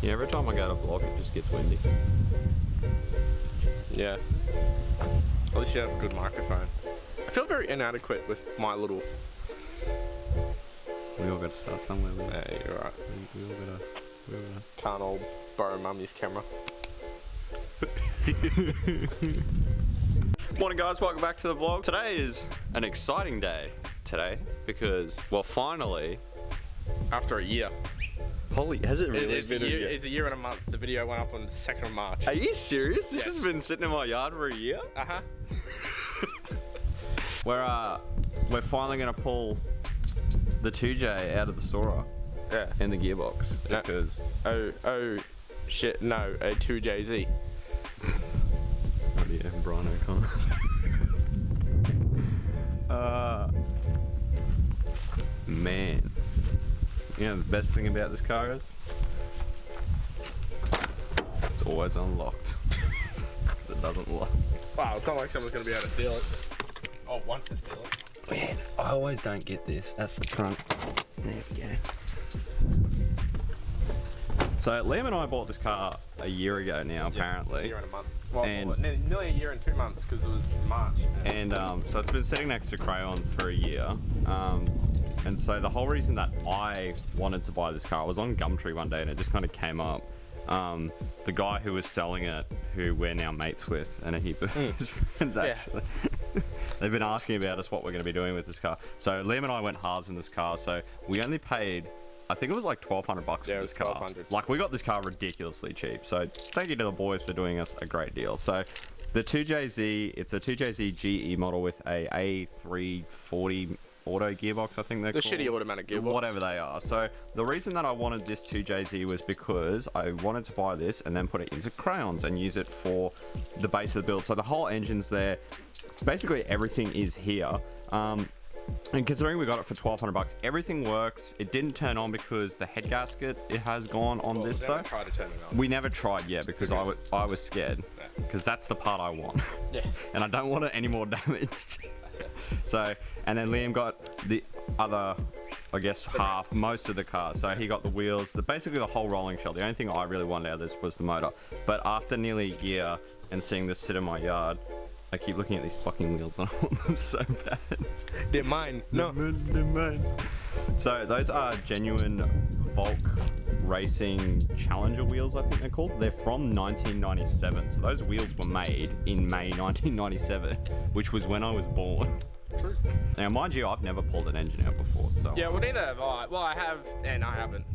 Yeah, every time I go to vlog, it just gets windy. Yeah. At least you have a good microphone. I feel very inadequate with my little... We all got to start somewhere. Yeah, you're right. We all gotta... Can't all borrow mummy's camera. Morning guys, welcome back to the vlog. Today is an exciting day because, well, finally, After a year. holy, has it really It's been a year, it's a year and a month. The video went up on the 2nd of March. Are you serious? This Yes. has been sitting in my yard for a year? Uh-huh. We're finally gonna pull the 2J out of the Soarer. Yeah. In the gearbox No. because Oh shit, no, a 2JZ. oh yeah, Brian O'Connor. Man, you know the best thing about this car is it's always unlocked. It doesn't lock. Wow, it's not like someone's gonna be able to steal it. Oh, want to steal it. Man, I always don't get this. That's the trunk. There we go. So Liam and I bought this car a year ago now, apparently. A year and a month. Well, And- nearly a year and 2 months because it was March. And so it's been sitting next to crayons for a year. And so the whole reason that I wanted to buy this car, I was on Gumtree one day and it just kind of came up. The guy who was selling it, who we're now mates with, and a heap of his friends actually, they've been asking about us what we're going to be doing with this car. So Liam and I went halves in this car, so we only paid, I think it was like $1,200 for this car. $1,200. Like, we got this car ridiculously cheap, so thank you to the boys for doing us a great deal. So the 2JZ, it's a 2JZ GE model with a A340 auto gearbox, I think they're The called. shitty automatic gearbox. Whatever they are. So the reason that I wanted this 2JZ was because I wanted to buy this and then put it into crayons and use it for the base of the build. So the whole engine's there. Basically everything is here. And considering we got it for $1,200, everything works. It didn't turn on because the head gasket, it has gone on this though. Try to turn it on. We never tried yet because I was scared. Because that's the part I want. Yeah. And I don't want it any more damaged. So, and then Liam got the other, I guess, half, most of the car. So he got the wheels, basically the whole rolling shell. The only thing I really wanted out of this was the motor. But after nearly a year and seeing this sit in my yard, I keep looking at these fucking wheels and I want them so bad. They're mine. No. They're mine. So those are genuine Volk Racing Challenger wheels, I think they're called. They're from 1997. So those wheels were made in May 1997, which was when I was born. True. Now, mind you, I've never pulled an engine out before, so... Yeah, well, neither have I. Well, I have, and I haven't.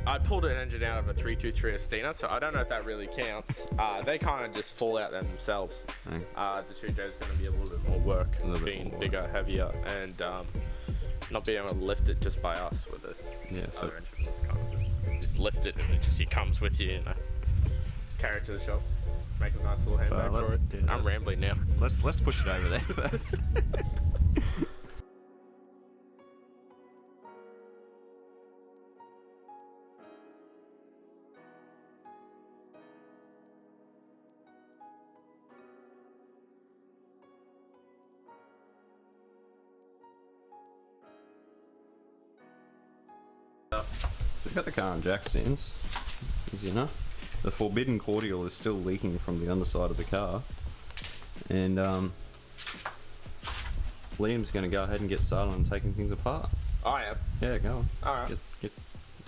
I pulled an engine out of a 323 Estina, so I don't know if that really counts. They kind of just fall out themselves. Okay. The 2J is going to be a little bit more work, being more bigger, heavier, and not being able to lift it just by us with it. Yeah, so... Other engines just kind of just lift it, and it comes with you, carry it to the shops, make a nice little handbag for it. Yeah, I'm rambling now. Let's push it over there first. We've got the car on jack stands, easy enough. The forbidden cordial is still leaking from the underside of the car, and Liam's going to go ahead and get started on taking things apart. I am. Yeah, go on. Alright.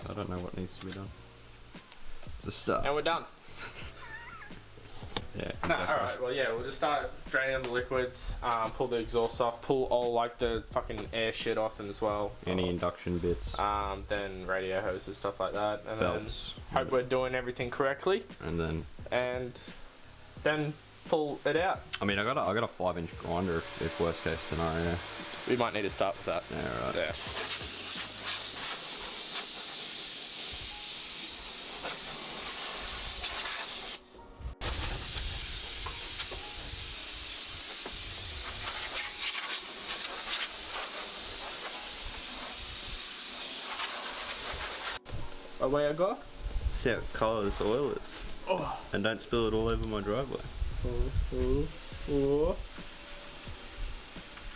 I don't know what needs to be done. It's a start. And we're done. Yeah. No, exactly. alright, well yeah, we'll just start draining the liquids, pull the exhaust off, pull all like the fucking air shit off as well. Any induction bits. Then radio hoses, stuff like that, and Belts. then hope we're doing everything correctly, And then pull it out. I mean, I got a 5-inch grinder if worst case scenario. We might need to start with that. Yeah, right. Yeah. Away I go. See how colour this oil is. Oh. And don't spill it all over my driveway.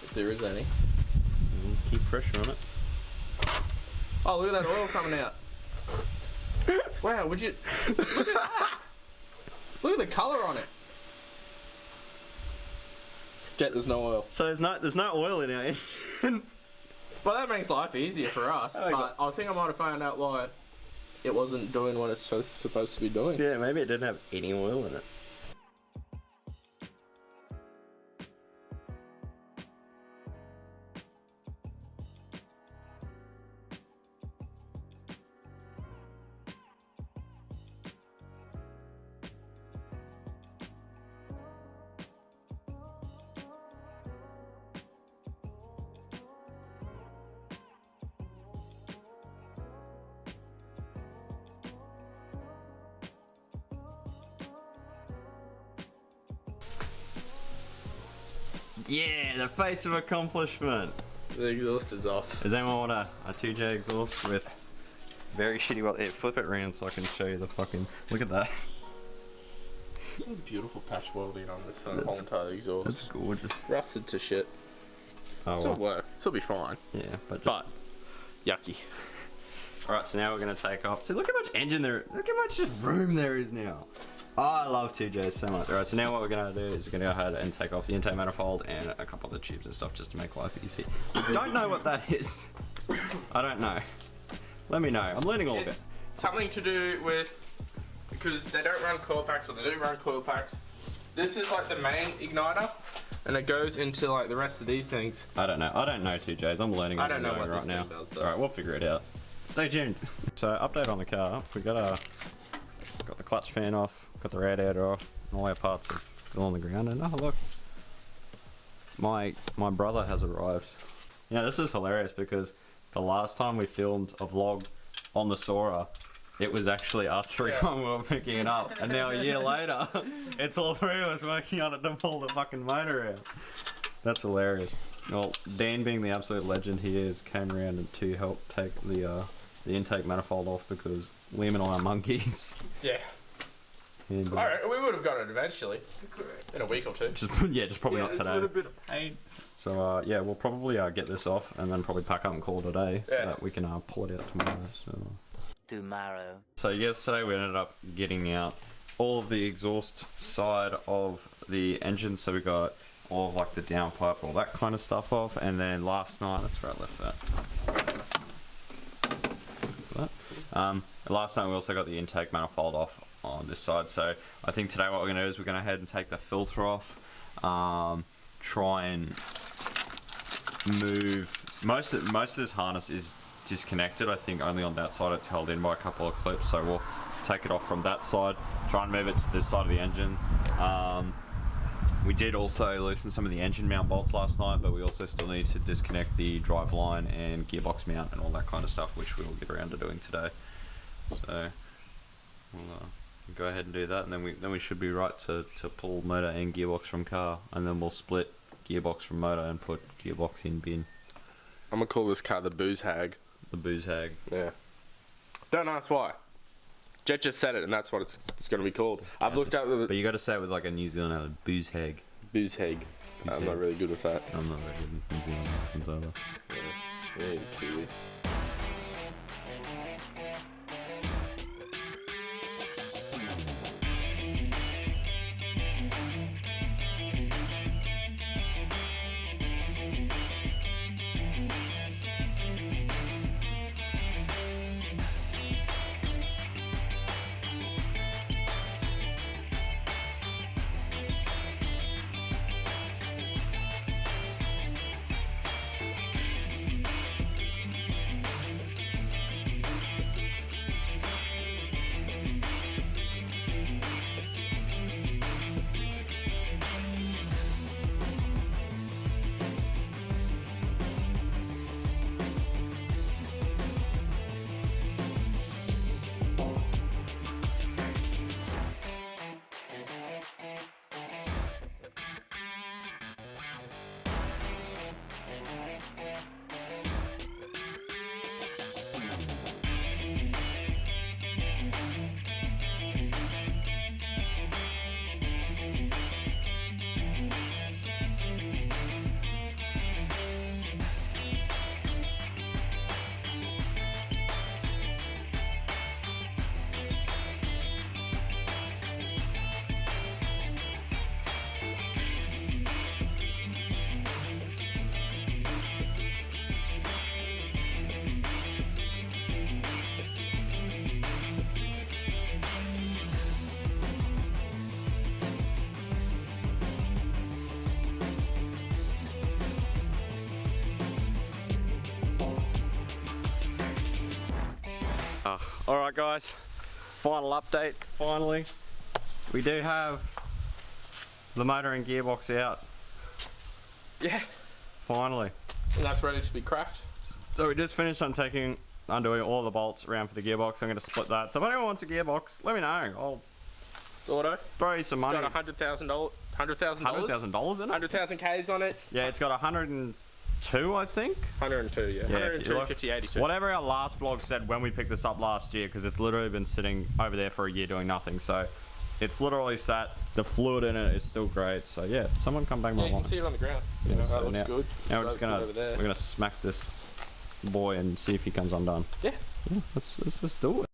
If there is any. Keep pressure on it. Oh, look at that oil coming out. Wow, would you... Look at that! Look at the colour on it. Jet, there's no oil. So there's no oil in it. Well, that makes life easier for us, but I think I might have found out why it wasn't doing what it's supposed to be doing. Yeah, maybe it didn't have any oil in it. Yeah, the face of accomplishment. The exhaust is off. Does anyone want a 2J exhaust with very shitty well? Here, flip it around so I can show you the fucking. Look at that. Some beautiful patch welding on this whole entire exhaust. That's gorgeous. Rusted to shit. Oh, It'll work. It'll be fine. Yeah, but Yucky. Alright, so now we're gonna take off. So look how much engine there. Look how much just room there is now. Oh, I love 2Js so much. Alright, so now what we're gonna do is we're gonna go ahead and take off the intake manifold and a couple of the tubes and stuff just to make life easy. Don't know what that is. I don't know. Let me know. I'm learning all of it. It's something to do with, because they don't run coil packs, or they do run coil packs. This is like the main igniter, and it goes into like the rest of these things. I don't know 2Js. I'm learning as I'm going right now. Alright, we'll figure it out. Stay tuned. So update on the car. We got the clutch fan off, got the radiator off, and all our parts are still on the ground. And oh look, my brother has arrived. Yeah, this is hilarious because the last time we filmed a vlog on the Soarer, it was actually us three when we were picking it up, and now a year later, it's all three of us working on it to pull the fucking motor out. That's hilarious. Well, Dan, being the absolute legend he is, came around to help take the intake manifold off because Liam and I are monkeys. Yeah. And, Alright, we would have got it eventually. In a week or two. Just probably not today. It's a little bit of pain. So yeah, we'll probably get this off and then probably pack up and call it a day so that we can pull it out tomorrow. So yesterday we ended up getting out all of the exhaust side of the engine, so we got all of like the downpipe, all that kind of stuff off, and then last night, that's where I left that. Last night we also got the intake manifold off on this side, so I think today what we're going to do is we're going to head and take the filter off, try and move, most of this harness is disconnected. I think only on that side it's held in by a couple of clips, so we'll take it off from that side, try and move it to this side of the engine. We did also loosen some of the engine mount bolts last night, but we also still need to disconnect the drive line and gearbox mount and all that kind of stuff, which we will get around to doing today. So we'll go ahead and do that, and then we should be right to pull motor and gearbox from car, and then we'll split gearbox from motor and put gearbox in bin. I'm gonna call this car the Booze Hag. The Booze Hag. Yeah. Don't ask why. Jet just said it, and that's what it's going to be called. I've looked up the... But you got to say it with like a New Zealand Booze Hag. Booze Hag. I'm not really good with that. I'm not very good with New Zealand accents either. Yeah, Kiwi. Alright guys, final update, finally. We do have the motor and gearbox out. Yeah. Finally. And that's ready to be cracked. So we just finished undoing all the bolts around for the gearbox. I'm going to split that. So if anyone wants a gearbox, let me know. I'll Auto. throw you some money. It's got $100,000. $100,000 in it? 100,000 Ks on it. Yeah, it's got 102, I think. 102, yeah. Yeah, 102, 50, 82. Whatever our last vlog said when we picked this up last year, because it's literally been sitting over there for a year doing nothing. So it's literally sat. The fluid in it is still great. So yeah, someone come bang my Yeah, you line. can see it on the ground. Yeah, That so looks good. Now we're gonna smack this boy and see if he comes undone. Yeah. Yeah, let's just do it.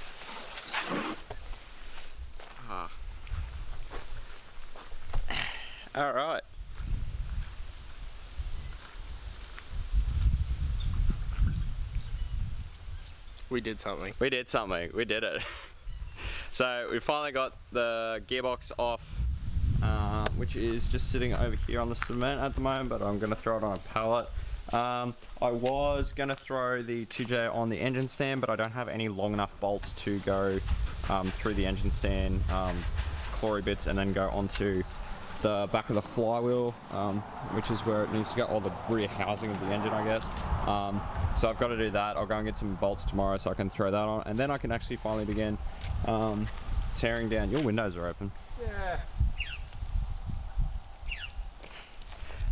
All right. We did something. We did something. We did it. So we finally got the gearbox off, which is just sitting over here on the cement at the moment, but I'm going to throw it on a pallet. I was going to throw the 2J on the engine stand, but I don't have any long enough bolts to go through the engine stand, chlorine bits, and then go onto the back of the flywheel, which is where it needs to go, or the rear housing of the engine, I guess. So I've got to do that. I'll go and get some bolts tomorrow so I can throw that on, and then I can actually finally begin tearing down. Your windows are open. Yeah.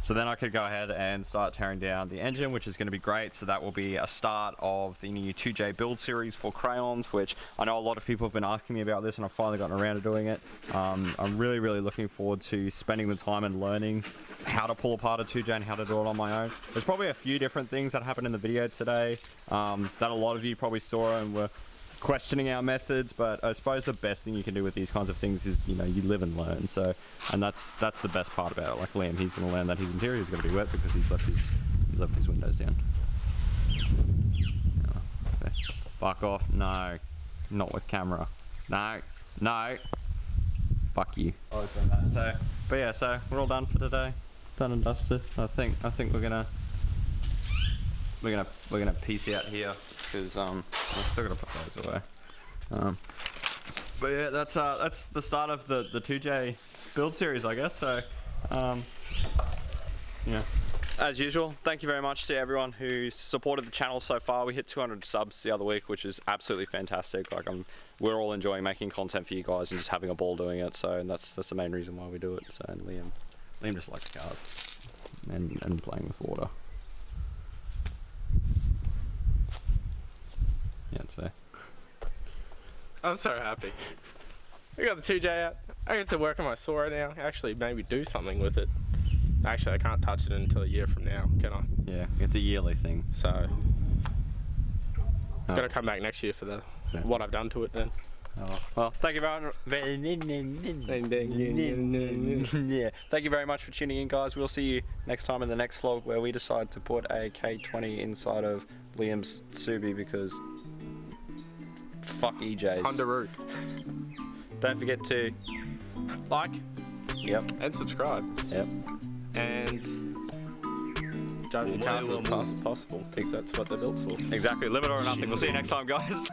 So then I could go ahead and start tearing down the engine, which is going to be great. So that will be a start of the new 2J build series for crayons, which I know a lot of people have been asking me about this, and I've finally gotten around to doing it. I'm really looking forward to spending the time and learning how to pull apart a 2J and how to do it on my own. There's probably a few different things that happened in the video today that a lot of you probably saw and were questioning our methods, but I suppose the best thing you can do with these kinds of things is, you know, you live and learn. So, and that's the best part about it. Like Liam, he's going to learn that his interior is going to be wet because he's left his windows down. Okay. Fuck off. No, not with camera. No. Fuck you. Open that. So, but yeah, so we're all done for today. Done and dusted. I think we're gonna piece out here because I'm still gonna put those away. But yeah, that's the start of the 2J build series, I guess. So yeah, as usual, thank you very much to everyone who supported the channel so far. We hit 200 subs the other week, which is absolutely fantastic. Like we're all enjoying making content for you guys and just having a ball doing it. So and that's the main reason why we do it. So and Liam just likes cars and playing with water. Yeah, it's fair. I'm so happy. I got the 2J out. I get to work on my Soarer now. Actually, maybe do something with it. Actually, I can't touch it until a year from now, can I? Yeah, it's a yearly thing. So, gotta come back next year for what I've done to it then. Oh, well, thank you very much. Yeah, thank you very much for tuning in, guys. We'll see you next time in the next vlog where we decide to put a K20 inside of Liam's Subi because fuck EJs. Underroot. Don't forget to like. Yep. And subscribe. Yep. And drive your cars as fast as possible because that's what they're built for. Exactly. Limit or nothing. We'll see you next time, guys.